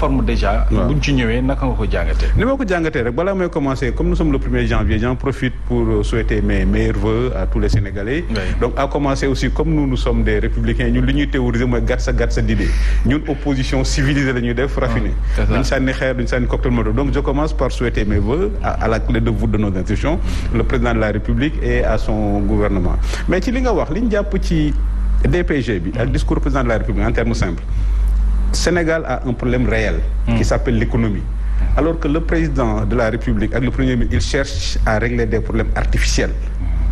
forme déjà. buñ ci ñëwee naka nga ko jàngatee. ni ma ko jàngatee rek balaa may commencer comme nous sommes le 1er janvier j'en profite pour souhaiter mes meilleurs vœux à tous les Sénégalais. Oui. Donc à commencer aussi comme nous sommes des républicains ñun li ñuy théoriser mooy gàtt sa d'idée ñun opposition civilisée la ñuy def raffinée. duñ sànni xeer duñ sànni cocktail molotov donc je commence par souhaiter mes vœux à la clé de voûte de nos institutions le président de la République et à son gouvernement mais ci li nga wax li ñu jàpp ci DPG bi ak discours président de la République en termes simples Sénégal a un problème réel qui s'appelle l'économie alors que le président de la République ak le premier ministre il cherche à régler des problèmes artificiels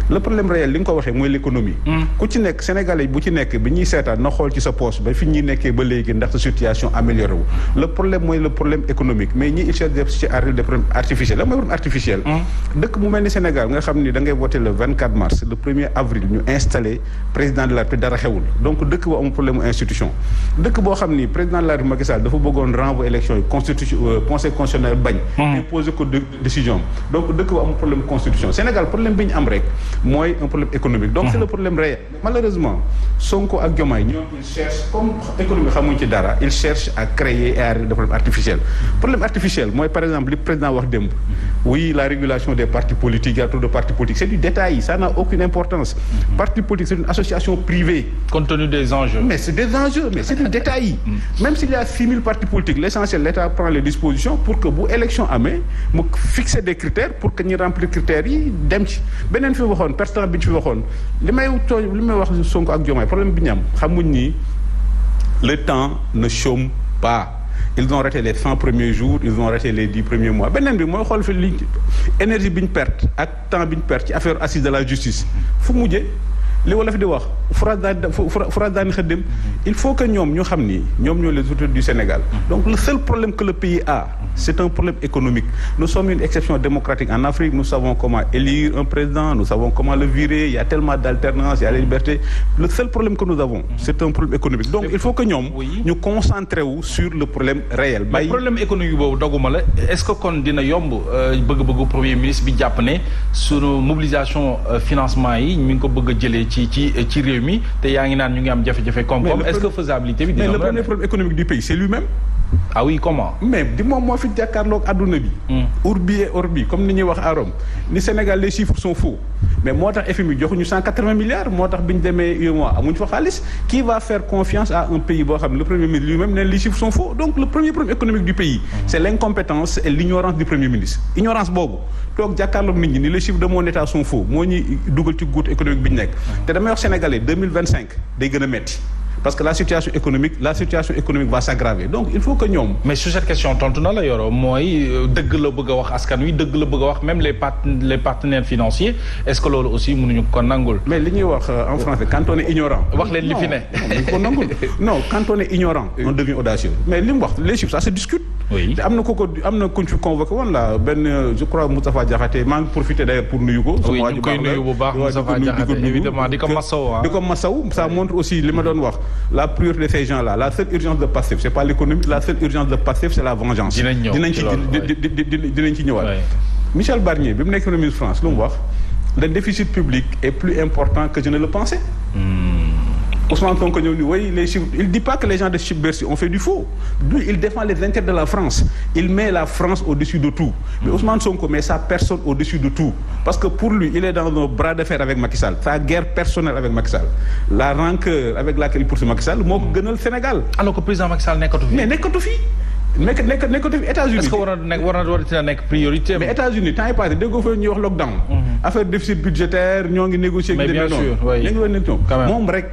le problème réel li nga ko waxee mooy l'économie ku ci nekk Sénégalais bu ci nekk bi ñuy seetaan na xool ci sa poche ba fi ñuy nekkee ba léegi ndax sa situation amélioré wu le problème mooy le problème économique mais ñi il cherche à régler des problèmes artificiels la mooy problème artificiel dëkk mu mel ni Sénégal nga xam ni da ngay voté le 24 mars le 1er avril ñu installé président de la République dara xewul donc dëkk boo amul problème mu institution dëkk boo xam ni président de la République Macky Sall dafa bëggoon renvoyer élection yi constitution conseil constitutionnel bañ imposer ko décision donc dëkk boo amul problème constitution Sénégal problème bi ñu am rek mooy un problème économique donc c'est le problème réel malheureusement Sonko ak Diomaye ñoom ils cherchent comme économie xamuñ ci dara ils cherchent à créer et à régler des problèmes artificiels problème artificiel mooy par exemple li président wax démb oui la régulation des partis politiques il y a trop de partis politiques c'est du détail ça n'a aucune importance parti politique c'est une association privée compte tenu des enjeux mais c'est des enjeux mais c'est du détail même s'il y a 6000 partis politiques l'essentiel l'État prend les dispositions pour que bu élection amee mu fixer des critères pour que ñu remplir critères yi dem ci beneen fi waxoon personnel bi ñu fi waxoon li may wax Sonko ak Diomaye problème bi ñu am xamuñ ni le temps ne chôme pas ils ont raté les 100 premiers jours ils ont raté les 10 premiers mois beneen bi mooy xool fi li énergie bi ñu perte ak temps bi ñu perte ci affaire assise de la justice fu mujjee li wala fi di wax phrase daani xëddem il faut que ñoom ñu xam ni ñoom ñoo les autorités du Sénégal donc le seul problème que le pays a c'est un problème économique nous sommes une exception démocratique en Afrique nous savons comment élire un président nous savons comment le virer il y a tellement d'alternance il y a la liberté le seul problème que nous avons c'est un problème économique donc il faut que ñoom ñu concentrer wu sur le problème réel mais problème économique boobu doguma la est-ce que kon dina yomb bëgg-bëggu premier ministre bi jàpp ne sunu mobilisation financement yi ñu ngi ko bëgg a jëlee ci réew mi te yaa ngi naan ñu ngi am jafe-jafe koom-koom est-ce que faisabilité bi dina mais le premier problème économique du pays c'est lui-même ah oui comment mais di moom moo fi jàkkaarloog adduna bi urbi et orbi comme ni ñuy wax à Rome ni Sénégal les chiffres sont faux mais moo tax FMI joxuñu 180 milliards moo tax bi ñu demee UEMOA amuñ fa xaalis qui va faire confiance à un pays boo xam ne le premier ministre lui-même ne les chiffres sont faux donc le premier problème économique du pays c'est l'incompétence et l'ignorance du premier ministre ignorance boobu toog jàkkaarloog nit ñi ni les chiffres de mon état sont faux moo ñuy dugal ci guut économique bi ñu nekk te damay wax sénégalais 2025 day gën a metti parce que la situation économique va s'aggraver donc il faut que ñoom. mais sur cette question tontu na la Yoro mooy dëgg la bëgg a wax askan wi dëgg la bëgg a wax même les partenaires financiers est-ce que loolu aussi mënuñu ko nangul. mais li ñuy wax en français quand on est ignorant. wax leen li fi ne. non ko nangul non quand on est ignorant. on devient audacieux mais li mu wax les chiffres ça se discute. oui te am na kuñ fi convoqué woon la benn je crois Moustapha Diakhaté maa ngi profité d'ailleurs pour nuyu ko. oui ñu koy nuyu bu baax Moustapha Diakhaté évidemment di ko masaw di ko masaw ça montre aussi li ma doon wax la priorité de ces gens-là la seule urgence de Pastef c'est pas l'économie la seule urgence de Pastef c'est la vengeance. dinañ ci ñëwaat. Michel Barnier bi mu nekk ministre France lu mu wax le déficit public est plus important que je ne le pensais. Ousmane Sonko ñëw ni oui les chiffres il dit pas que les gens de Bercy ont fait du faux lui il défend les intérêts de la France il met la France au-dessus de tout mais Ousmane Sonko met sa personne au-dessus de tout parce que pour lui il est dans un bras de fer avec Macky Sall sa guerre personnelle avec Macky Sall la rancœur avec laquelle il poursuit Macky Sall moo ko gënal Sénégal. alors que président Macky Sall nekkatu fi. mais nekkatu fi. nekkatu fi États-Unis. est-ce que war na nekk priorité. mais États-Unis temps yi passé déggoo fa ñuy wax lockdown. affaire déficit budgétaire ñoo ngi négocier. mais bien sûr oui moom rek.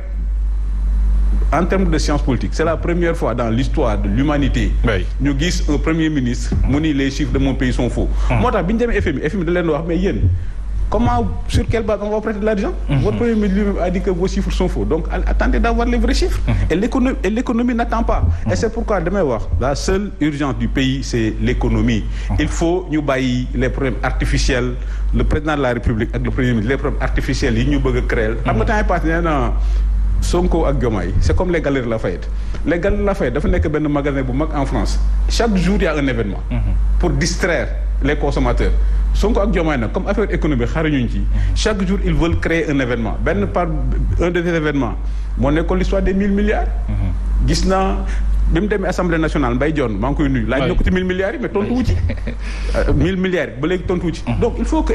En termes de science politique c'est la première fois dans l'histoire de l'humanité ñu gis un premier ministre mu ni les chiffres de mon pays sont faux moo tax bi ñu demee FMI da leen wax mais yéen comment sur quelle base on va prêter de l'argent votre premier ministre lui-même a dit que vos chiffres sont faux donc attendez d'avoir les vrais chiffres et l'économie n'attend pas et c'est pourquoi damay wax la seule urgence du pays c'est l'économie il faut ñu bàyyi les problèmes artificiels le président de la République ak le premier ministre les problèmes artificiels yi ñu bëgg a créer xam nga temps passé nee na Sonko ak Diomaye c'est comme les Galeries Lafayette les Galeries Lafayette dafa nekk benn magasin bu mag en France chaque jour il y a un événement pour distraire les consommateurs Sonko ak Diomaye nag comme affaire économique xaruñuñ ci chaque jour ils veulent créer un événement benn par un de ces événements moo nekkoon l'histoire des 1000 milliards gis naa bi mu demee assemblée nationale Mbaye Dione maa ngi koy nuyu. laaj na ko ci 1000 milliards yi mais tontu wu ci. 1000 milliards yi ba léegi tontu wu ci. donc il faut que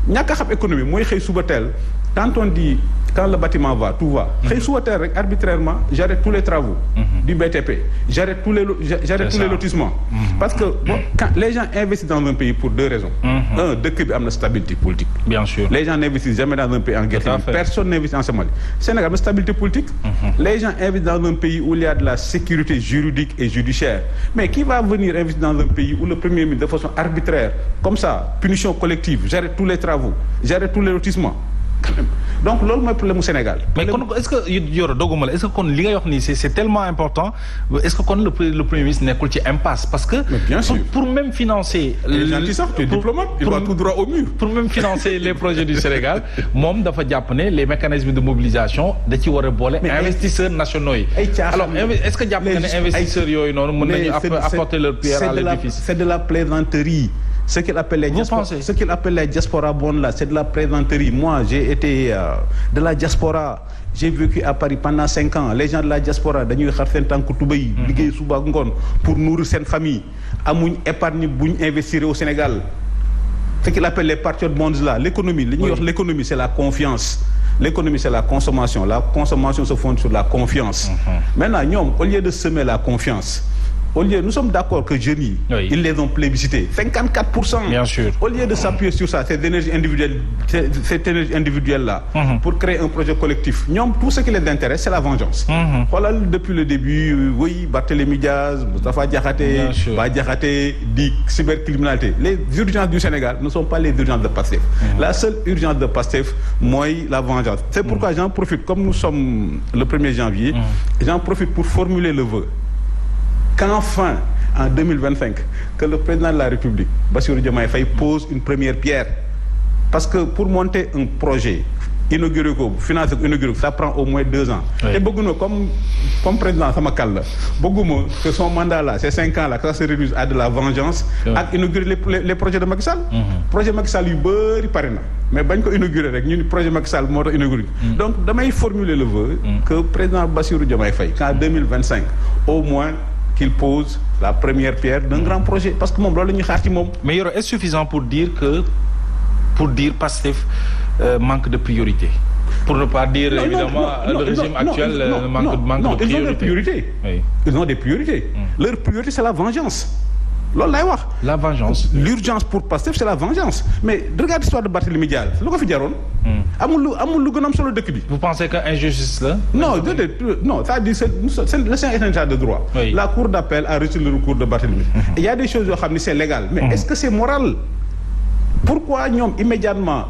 ñàkk a xam économie mooy xëy suba teel quand on dit quand le bâtiment va tout va. xëy suba teel rek arbitrairement j'arrête tous les travaux. du BTP j'arrête tous les lotissements. parce que quand les gens investissent dans un pays pour deux raisons. Un, dëkk bi am na stabilité politique. bien sûr les gens n'investissent jamais dans un pays en guerre civile. Personne n'investit en Somalie. Sénégal am na stabilité politique. Les gens investissent dans un pays où il y a de la sécurité juridique et judiciaire. Mais qui va venir investir dans un pays où le premier ministre de façon arbitraire comme ça punition collective j'arrête tous les travaux j'arrête tous les lotissements. donc loolu mooy problème mu Sénégal. mais kon est-ce que Yoro doguma la est-ce que kon li ngay wax nii c'est tellement important est-ce que kon le premier ministre nekkul ci impasse parce que. mais bien sûr pour même financer. les gens qui sortent, tu es diplomate, il va tout droit au mur. pour même financer les projets du Sénégal moom dafa jàpp ne les mécanismes de mobilisation da ci war a boole. investisseurs nationaux yi. alors est-ce que jàpp nga ne investisseurs yooyu noonu mën nañu apporter leur pierre à l'édifice. c'est de la plaisanterie. Ce qu'il appelle les diaspora bonnes là, c'est de la plaisanterie. Moi, j'ai été de la diaspora. J'ai vécu à Paris pendant 5 ans. Les gens de la diaspora, dañuy xar seen tànku tubéy liggéey suba ak ngoon pour nourrir seen famille. Amuñ épargne buñ investir au Sénégal. Ce qu'il appelle les patriotes bonds là, l'économie. Li ñuy wax l'économie, c'est la confiance. L'économie, c'est la consommation. La consommation se fonde sur la confiance. Maintenant, ñoom, au lieu de semer la confiance, au lieu, nous sommes d'accord que jeunes yi, ils les ont plébiscités. 54%. Bien sûr. Au lieu de s'appuyer sur ça, cette énergie individuelle-là, pour créer un projet collectif, tout ce qui les intéresse, c'est la vengeance. Voilà, depuis le début, oui, Barthélémy Diaz, Moustapha Diakhaté, Bah Diakhaté, dit cybercriminalité. Les urgences du Sénégal ne sont pas les urgences de Pastef. La seule urgence de Pastef, moi, la vengeance. C'est pourquoi j'en profite, comme nous sommes le 1er janvier, j'en profite pour formuler le vœu qu'enfin, en 2025, que le président de la République, Bassirou Diomaye Faye, pose une première pierre. Parce que pour monter un projet, inaugurer ko, financer ko, inaugurer ko, ça prend au moins 2 ans. Et bëgguma comme président sama kal la, bëgguma que son mandat là, ces 5 ans là, que ça se réduise à de la vengeance, ak inaugurer les projets de Macky Sall. Projet Macky Sall yu bëri pare na, mais bañ ko inaugurer rek, ñu projet Macky Sall moo tax inaugurer. Donc damay formuler le vœu que président Bassirou Diomaye Faye, qu'en 2025, au moins qu'il pose la première pierre d'un grand projet parce que moom loolu la ñuy xaar ci moom. mais Yoro est-ce suffisant pour dire Pastef manque de priorité pour ne pas dire évidemment le régime actuel manque de priorité. Ils ont des priorités. Oui. Ils ont des priorités. Leur priorité c'est la vengeance. loolu lay wax. la vengeance. L'urgence pour Pastef c'est la vengeance mais regarde l'histoire de Barthélémy Diaz lu ko fi jaroon. amul lu gën a am solo dëkk bi. vous pensez que injustice la. non c'est-à-dire le Sénégal est un état de droit. Oui. La cour d'appel a reçu le recours de Barthélémy. Il y a des choses yoo xam ni c'est légal. mais est-ce que c'est moral. Pourquoi ñoom immédiatement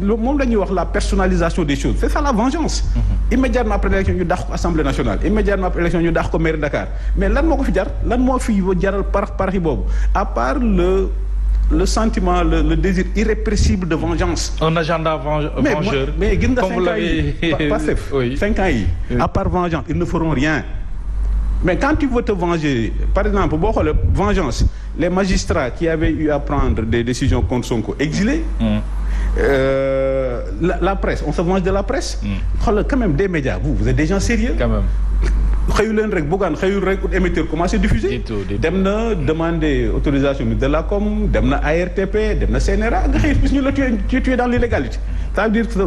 moom la ñuy wax la personnalisation des choses c'est ça la vengeance. Immédiatement après l'élection ñu dàq ko Assemblée nationale immédiatement après l'élection ñu dàq ko maire Dakar mais lan moo ko fi jar lan moo fi jaral parti boobu à part le sentiment le désir irrépressible de vengeance. Un agenda vengeur. mais gis nga 5 ans yi Pastef 5 ans yi à part vengeance ils ne feront rien. Mais quand tu veux te venger, par exemple, vengeance, les magistrats qui avaient eu à prendre des décisions contre Sonko exilés, la presse, on se venge de la presse. Quand même des médias, vous êtes des gens sérieux. Quand même. xëyu leen rek Bougane xëyul rek émetteur commencé diffuser. dem na demander autorisation de la com dem na ARTP dem na CNRA nga xëy bis ñu la tué dans l'illégalité. Ça veut dire que